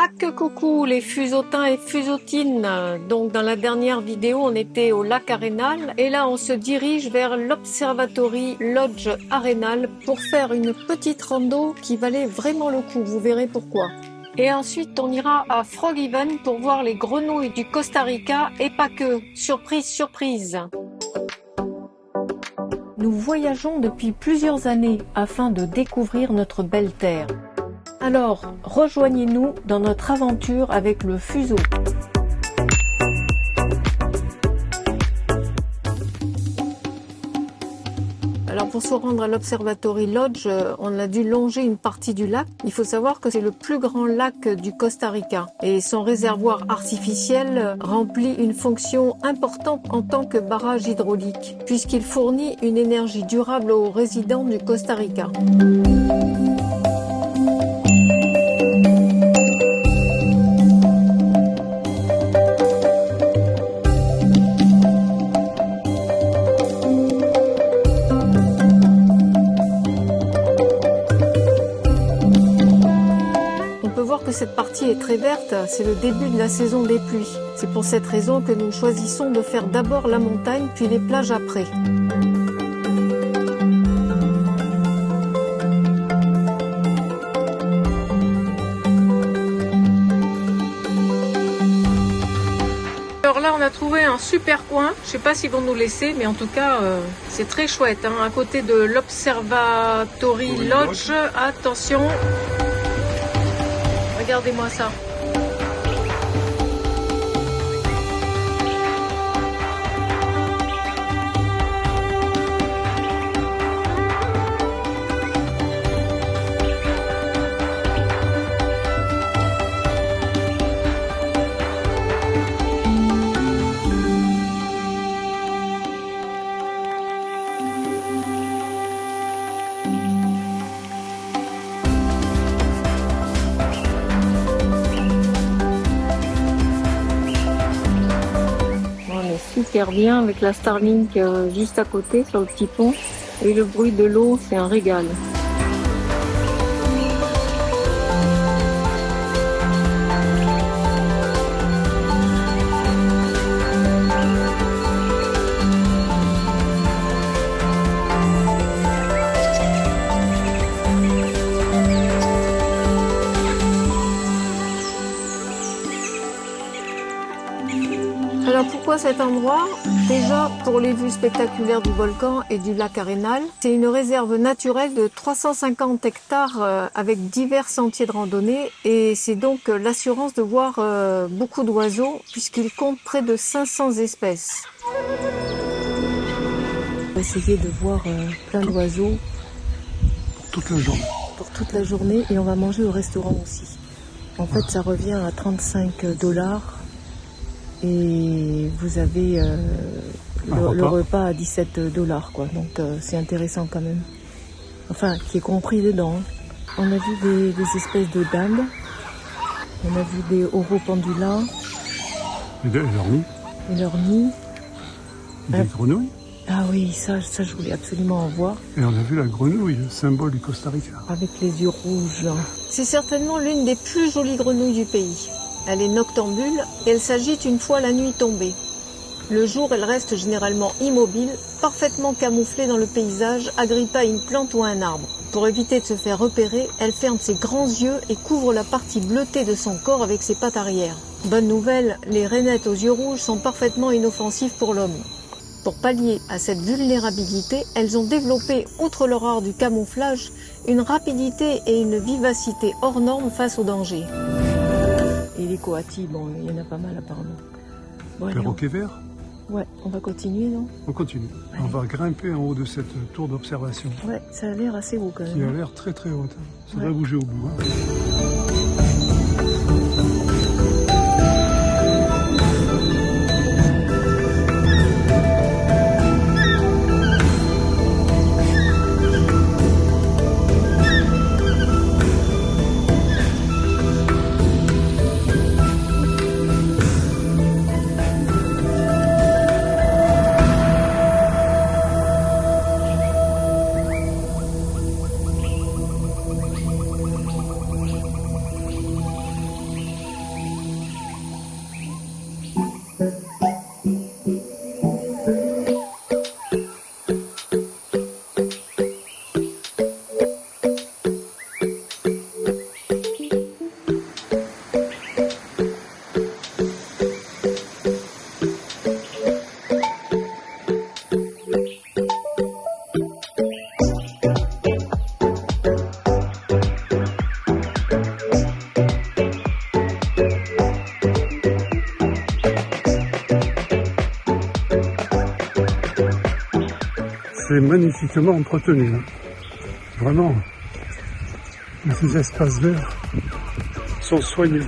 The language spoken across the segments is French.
Ah que coucou les fusotins et fusotines. Donc dans la dernière vidéo on était au lac Arenal et là on se dirige vers l'Observatory Lodge Arenal pour faire une petite rando qui valait vraiment le coup, vous verrez pourquoi. Et ensuite on ira à Frog Haven pour voir les grenouilles du Costa Rica et pas que. Surprise, surprise. Nous voyageons depuis plusieurs années afin de découvrir notre belle terre. Alors, rejoignez-nous dans notre aventure avec le fuseau. Alors pour se rendre à l'Observatory Lodge, on a dû longer une partie du lac. Il faut savoir que c'est le plus grand lac du Costa Rica et son réservoir artificiel remplit une fonction importante en tant que barrage hydraulique puisqu'il fournit une énergie durable aux résidents du Costa Rica. Cette partie est très verte, c'est le début de la saison des pluies. C'est pour cette raison que nous choisissons de faire d'abord la montagne puis les plages après. Alors là on a trouvé un super coin, je sais pas s'ils vont nous laisser mais en tout cas c'est très chouette, hein, à côté de l'Observatory Lodge. Attention! Regardez-moi ça. Super bien avec la Starlink juste à côté sur le petit pont et le bruit de l'eau, c'est un régal. Alors pourquoi cet endroit? Déjà pour les vues spectaculaires du volcan et du lac Arenal. C'est une réserve naturelle de 350 hectares avec divers sentiers de randonnée et c'est donc l'assurance de voir beaucoup d'oiseaux puisqu'il compte près de 500 espèces. On va essayer de voir plein d'oiseaux pour toute la journée. Pour toute la journée et on va manger au restaurant aussi. En fait ça revient à 35 $. Et vous avez le repas à 17 $, quoi. Donc c'est intéressant quand même. Enfin, qui est compris dedans. On a vu des espèces de dindes. On a vu des Oropendulas. Et leurs nids. Et leurs nids. Des grenouilles. Ah oui, ça je voulais absolument en voir. Et on a vu la grenouille, le symbole du Costa Rica. Avec les yeux rouges. C'est certainement l'une des plus jolies grenouilles du pays. Elle est noctambule et elle s'agite une fois la nuit tombée. Le jour, elle reste généralement immobile, parfaitement camouflée dans le paysage, agrippée à une plante ou à un arbre. Pour éviter de se faire repérer, elle ferme ses grands yeux et couvre la partie bleutée de son corps avec ses pattes arrière. Bonne nouvelle, les rainettes aux yeux rouges sont parfaitement inoffensives pour l'homme. Pour pallier à cette vulnérabilité, elles ont développé, outre leur art du camouflage, une rapidité et une vivacité hors normes face au danger. Et les coatis, bon, il y en a pas mal apparemment. Bon, Perroquet vert? Ouais, on va continuer, non? On continue. Allez. On va grimper en haut de cette tour d'observation. Ouais, ça a l'air assez haut quand même. Qui a l'air très très haute. Ça va bouger au bout. Hein. c'est magnifiquement entretenu. Hein. Vraiment, ces espaces verts sont soignés.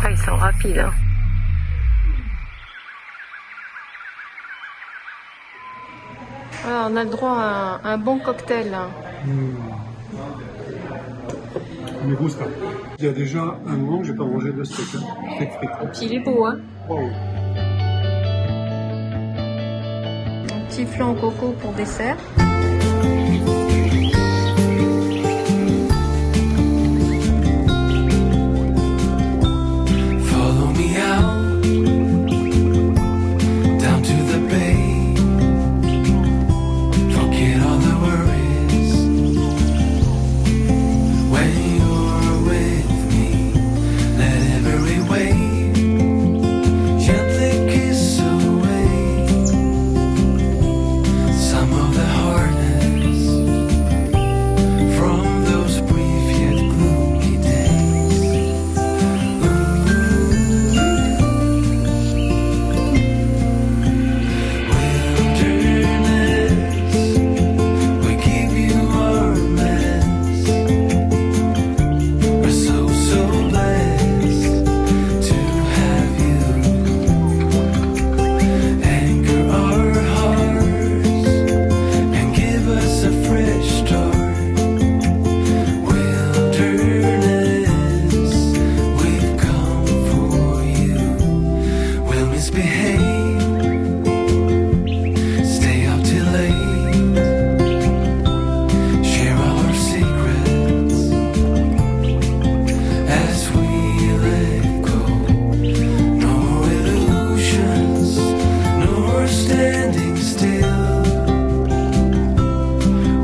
Ah, ils sont rapides, hein. Ah, on a le droit à un bon cocktail. Là. Me gusta. Il y a déjà un moment que j'ai pas mangé de steak. Hein. Steak frit. Et puis il est beau, hein. Wow. Un petit flan au coco pour dessert. Follow me out, down to the bay. Forget all the worries. When you're with me, let every wave gently kiss away some of the hardness from those brief yet gloomy days. We give you our mess. We're so blessed to have you anchor our hearts and give us a fresh start. Wilderness, we've come for you. We'll misbehave, stay up till late, share all our secrets as we let go. No more illusions, no more standing still.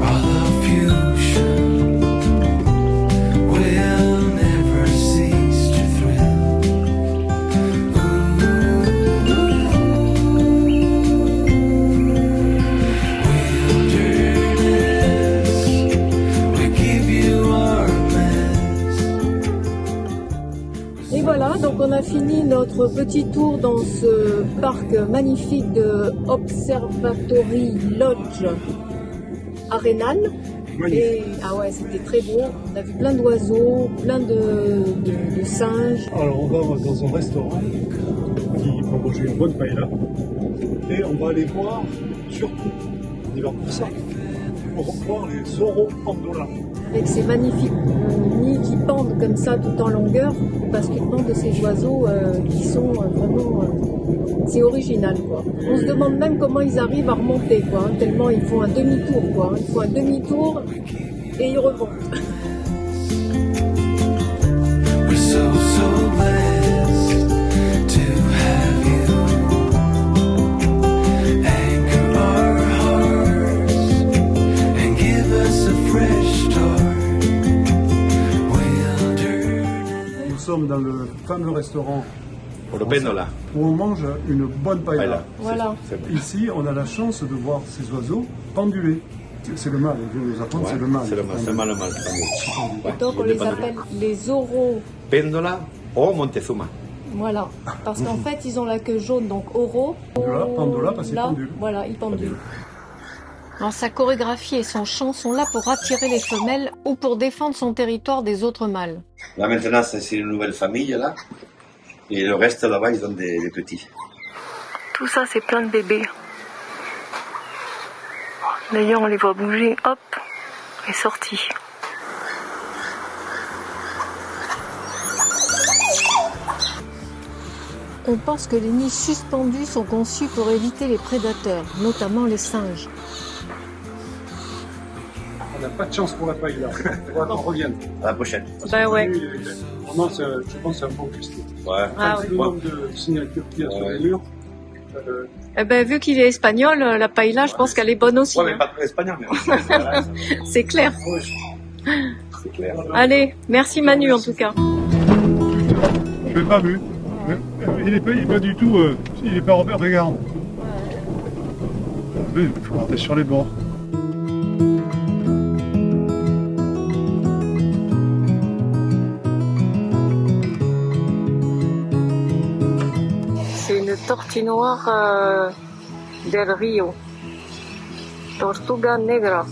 Our love fusion will never cease to thrill. Wilderness, we give you our mess. Et voilà, donc on a fini notre petit tour dans ce parc magnifique de Observatory Lodge à Rhénal. Et, ah ouais, c'était très beau. On a vu plein d'oiseaux, plein de singes. Alors on va dans un restaurant qui va manger une bonne paella et on va aller voir, surtout, on y va pour ça, pour voir les oropandolas. Avec ces magnifiques nids qui pendent comme ça tout en longueur, parce qu'ils pendent de ces oiseaux qui sont vraiment... c'est original, quoi. On se demande même comment ils arrivent à remonter, quoi, hein, tellement ils font un demi-tour, quoi. Ils font un demi-tour et ils remontent. We're so blessed to have you anchor our hearts and give us a fresh start. Wilderness. Nous sommes dans le fameux restaurant Oropandola. où on mange une bonne paella. Paella. Voilà. Ici, on a la chance de voir ces oiseaux pendulés. C'est le mâle, il vient nous apprendre, c'est le mâle. C'est le mâle. Ouais, Donc on il est les pas appelle les oros. Pendola o Montezuma. Voilà. Parce qu'en fait, ils ont la queue jaune, donc oro. Pandola, parce qu'ils Là, pendulent. voilà, ils pendulent. Alors sa chorégraphie et son chant sont là pour attirer les femelles ou pour défendre son territoire des autres mâles. Là maintenant, c'est une nouvelle famille là. Et le reste là-bas, ils ont des petits. Tout ça, c'est plein de bébés. D'ailleurs, on les voit bouger, hop, et sortis. On pense que les nids suspendus sont conçus pour éviter les prédateurs, notamment les singes. On n'a pas de chance pour la paella. Il faudra qu'on revienne. À la prochaine. Bah ouais. Lui, vraiment, je pense que c'est un bon cuistot. Ouais. Ah Le nombre de signatures qu'il y a sur les murs. Eh ben, vu qu'il est espagnol, la paella, je pense qu'elle est bonne aussi. Ouais, mais hein. pas très espagnol. Mais... C'est clair. c'est clair. Allez, merci Manu en tout cas. Je l'ai pas vu. Il est pas du tout. Il est pas Robert, regarde. Oui, il faut monter sur les bords. C'est une tortue noire del Rio. Tortuga negra.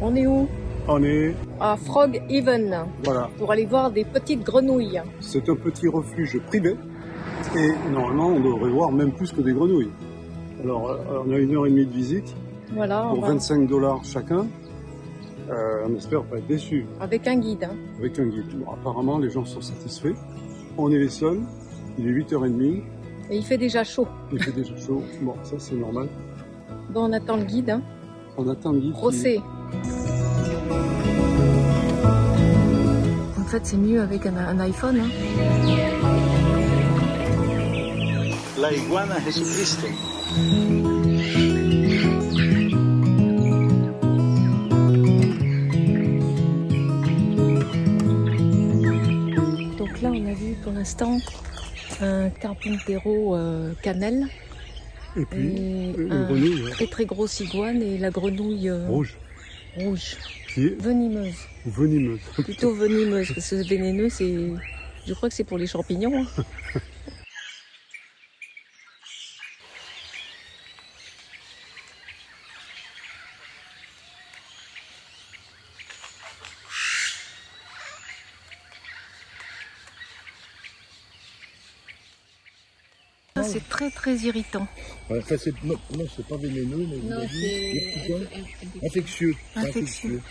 On est où? On est, À Frog Haven, voilà, pour aller voir des petites grenouilles. c'est un petit refuge privé et normalement on devrait voir même plus que des grenouilles. Alors on a 1h30 de visite Voilà, pour 25 $ chacun. On espère pas être déçus avec un guide. avec un guide. Bon, apparemment les gens sont satisfaits. On est les seuls, il est 8h30, Et il fait déjà chaud. il fait déjà chaud. Bon, ça c'est normal. Bon, on attend le guide. On attend le guide. José. En fait, c'est mieux avec un iPhone. La iguana Jesucristo. Donc là, on a vu pour l'instant un Carpintero cannelle. Et puis Et une un grenouille ouais, très très grosse iguane et la grenouille rouge rouge, qui est venimeuse. venimeuse. Plutôt venimeuse, parce que vénéneux, c'est... Je crois que c'est pour les champignons. Hein. Ça, c'est très très irritant. Enfin, non, c'est pas vénéneux, mais Non, c'est infectieux. infectieux.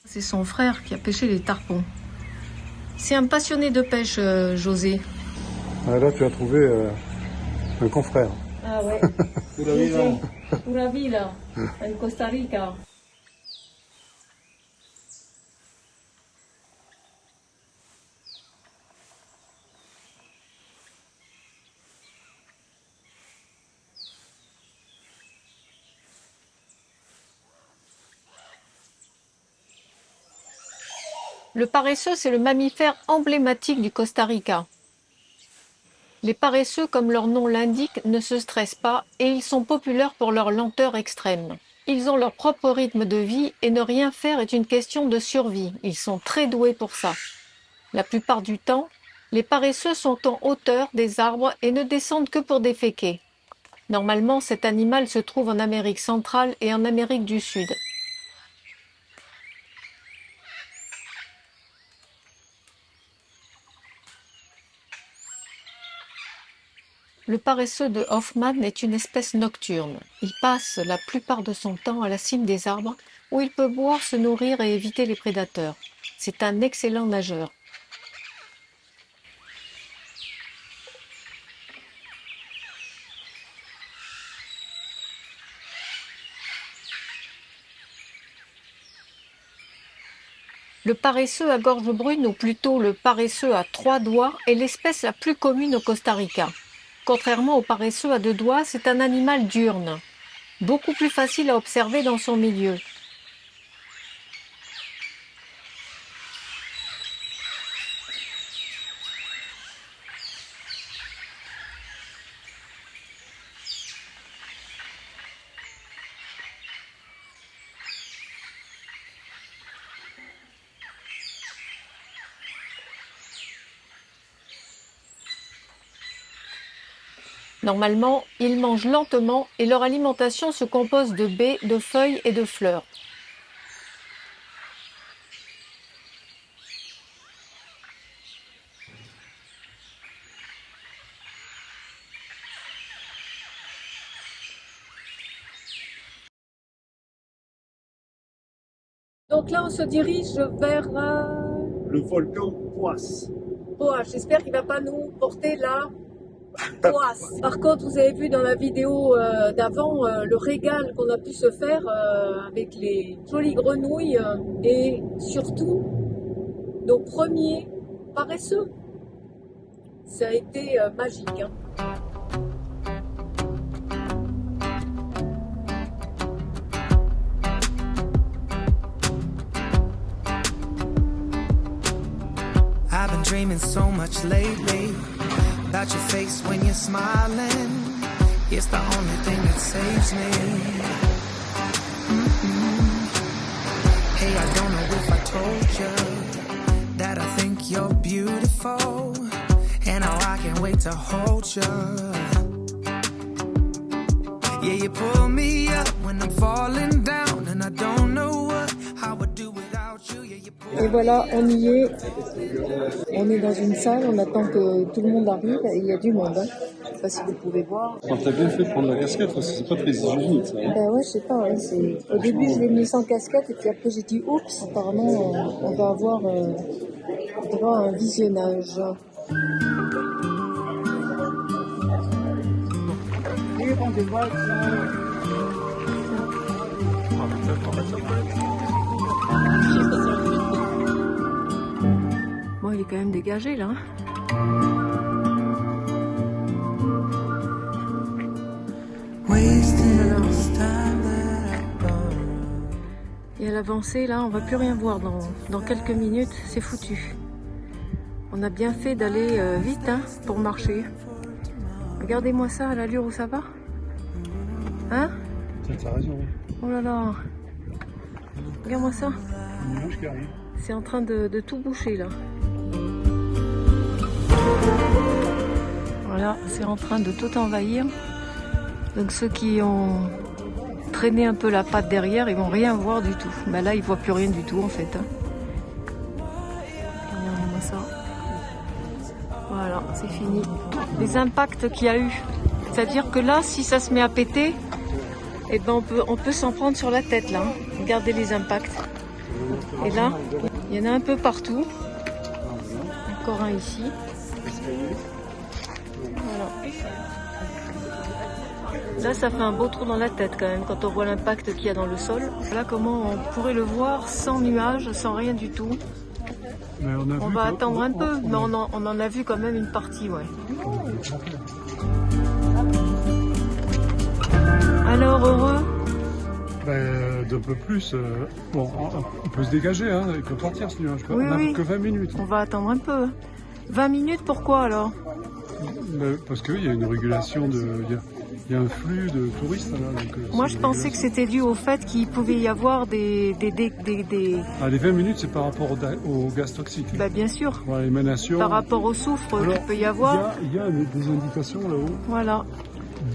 C'est son frère qui a pêché les tarpons. C'est un passionné de pêche, José. Ah, là tu as trouvé un confrère. Ah ouais. Pura vida, en Costa Rica. Le paresseux, c'est le mammifère emblématique du Costa Rica. Les paresseux, comme leur nom l'indique, ne se stressent pas et ils sont populaires pour leur lenteur extrême. Ils ont leur propre rythme de vie et ne rien faire est une question de survie. Ils sont très doués pour ça. La plupart du temps, les paresseux sont en hauteur des arbres et ne descendent que pour déféquer. Normalement, cet animal se trouve en Amérique centrale et en Amérique du Sud. Le paresseux de Hoffmann est une espèce nocturne. Il passe la plupart de son temps à la cime des arbres où il peut boire, se nourrir et éviter les prédateurs. C'est un excellent nageur. Le paresseux à gorge brune, ou plutôt le paresseux à 3 doigts, est l'espèce la plus commune au Costa Rica. Contrairement au paresseux à 2 doigts, c'est un animal diurne, beaucoup plus facile à observer dans son milieu. Normalement, ils mangent lentement et leur alimentation se compose de baies, de feuilles et de fleurs. Donc là, on se dirige vers Le volcan Poas. Poas. J'espère qu'il ne va pas nous porter là. Poas. Par contre, vous avez vu dans la vidéo d'avant le régal qu'on a pu se faire avec les jolies grenouilles et surtout nos premiers paresseux. Ça a été magique. Hein. I've been dreaming so much lately about your face when you're smiling. It's the only thing that saves me. Hey, I don't know if I told you that I think you're beautiful, and how I can't wait to hold you. Yeah, you pull me up when I'm falling down, and I don't know what I would do without you. Yeah, you pull Et voilà, on y est. On est dans une salle, on attend que tout le monde arrive et il y a du monde. Hein. Je sais pas si vous pouvez voir. Quand t'as bien fait de prendre la casquette, parce que c'est pas très hygiénique ça. Hein. Ben ouais, je sais pas. Ouais, au début, je l'ai mis sans casquette et puis après, j'ai dit oups. Apparemment, on va avoir droit à un visionnage. Bon, il est quand même dégagé là. Et à l'avancée là, on va plus rien voir dans quelques minutes, c'est foutu. On a bien fait d'aller vite hein, pour marcher. Regardez-moi ça à l'allure où ça va. Hein? T'as raison. Oh là là. Regarde-moi ça. Une mouche qui arrive. C'est en train de tout boucher là. Voilà, c'est en train de tout envahir. Donc ceux qui ont traîné un peu la patte derrière, ils vont rien voir du tout. Ben là, ils voient plus rien du tout en fait. Hein. Regardez-moi ça. Voilà, c'est fini. Les impacts qu'il y a eu. C'est-à-dire que là, si ça se met à péter, eh ben on peut s'en prendre sur la tête là. Hein. Regardez les impacts. Et là, il y en a un peu partout. Encore un ici. Voilà. Là, ça fait un beau trou dans la tête quand même quand on voit l'impact qu'il y a dans le sol. Voilà comment on pourrait le voir sans nuages, sans rien du tout. Mais on va attendre un peu, mais on en a vu quand même une partie, ouais. Alors, heureux? D'un peu plus. Bon, on peut se dégager, hein, il peut partir ce nuage. Oui, on n'a oui. que 20 minutes. On va attendre un peu. 20 minutes, pourquoi alors? Parce qu'il y a une régulation il y a un flux de touristes là. Donc, moi je pensais que c'était dû au fait qu'il pouvait y avoir des... Ah, les 20 minutes c'est par rapport au gaz toxique. Bah bien sûr. Voilà, l'émanation. Par rapport au soufre qu'il peut y avoir. Il y a des indications là-haut. Voilà.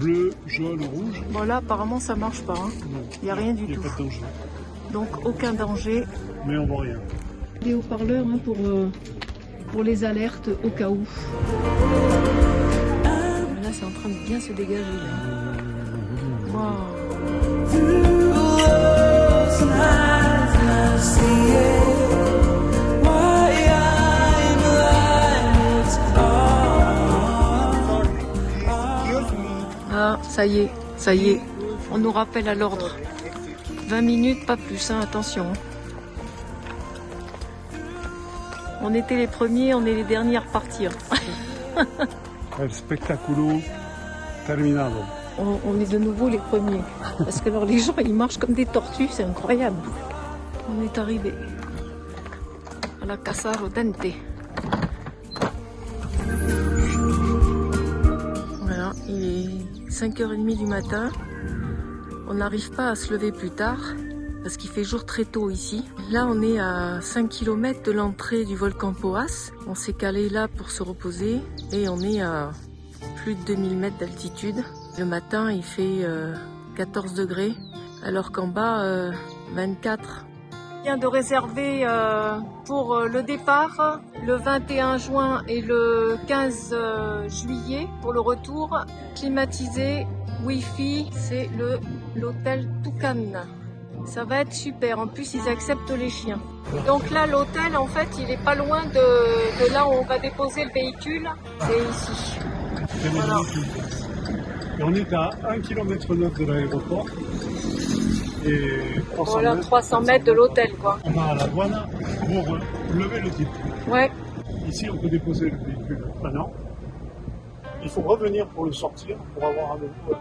Bleu, jaune, rouge. Bon là apparemment ça marche pas. Hein. Il n'y a rien du tout. Il n'y a pas de danger. Donc aucun danger. Mais on voit rien. Des haut-parleurs hein, pour les alertes au cas où. Là c'est en train de bien se dégager. Wow. Ah, ça y est, on nous rappelle à l'ordre. 20 minutes, pas plus, hein, attention. On était les premiers, on est les derniers à repartir. El spectáculo terminado. On est de nouveau les premiers. Parce que alors les gens, ils marchent comme des tortues, c'est incroyable. On est arrivé à la Casa Rodente. Voilà, il est 5h30 du matin. On n'arrive pas à se lever plus tard parce qu'il fait jour très tôt ici. Là, on est à 5 km de l'entrée du volcan Poás. On s'est calé là pour se reposer et on est à plus de 2000 mètres d'altitude. Le matin, il fait 14 degrés, alors qu'en bas, 24. On vient de réserver pour le départ le 21 juin et le 15 juillet pour le retour. Climatisé, Wi-Fi, c'est l'hôtel Tucán. Ça va être super, en plus ils acceptent les chiens. Donc là l'hôtel en fait il est pas loin de là où on va déposer le véhicule, c'est ici. Voilà. Et on est à 1,9 km de l'aéroport et 300 mètres de l'hôtel quoi. On va à la douane pour lever le titre. Ouais. Ici on peut déposer le véhicule maintenant. Il faut revenir pour le sortir pour avoir un nouveau.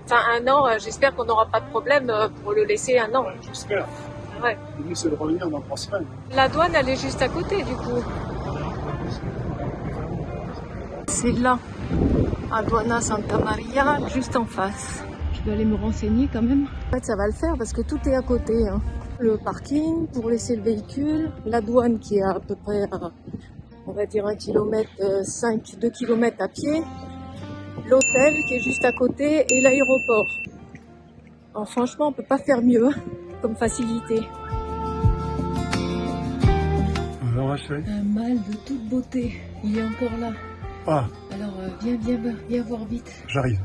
Enfin un an, j'espère qu'on n'aura pas de problème pour le laisser un an. Ouais, j'espère. Ouais. Le but c'est de revenir dans 3 semaines. La douane elle est juste à côté du coup. C'est là, Aduana Santa Maria, juste en face. Je vais aller me renseigner quand même. En fait ça va le faire parce que tout est à côté. Hein. Le parking pour laisser le véhicule, la douane qui est à peu près à, on va dire 1 km 5, 2 km à pied. L'hôtel qui est juste à côté et l'aéroport. Alors franchement, on peut pas faire mieux comme facilité. Alors Rachel. Un mâle de toute beauté, il est encore là. Ah, Alors viens voir vite. j'arrive.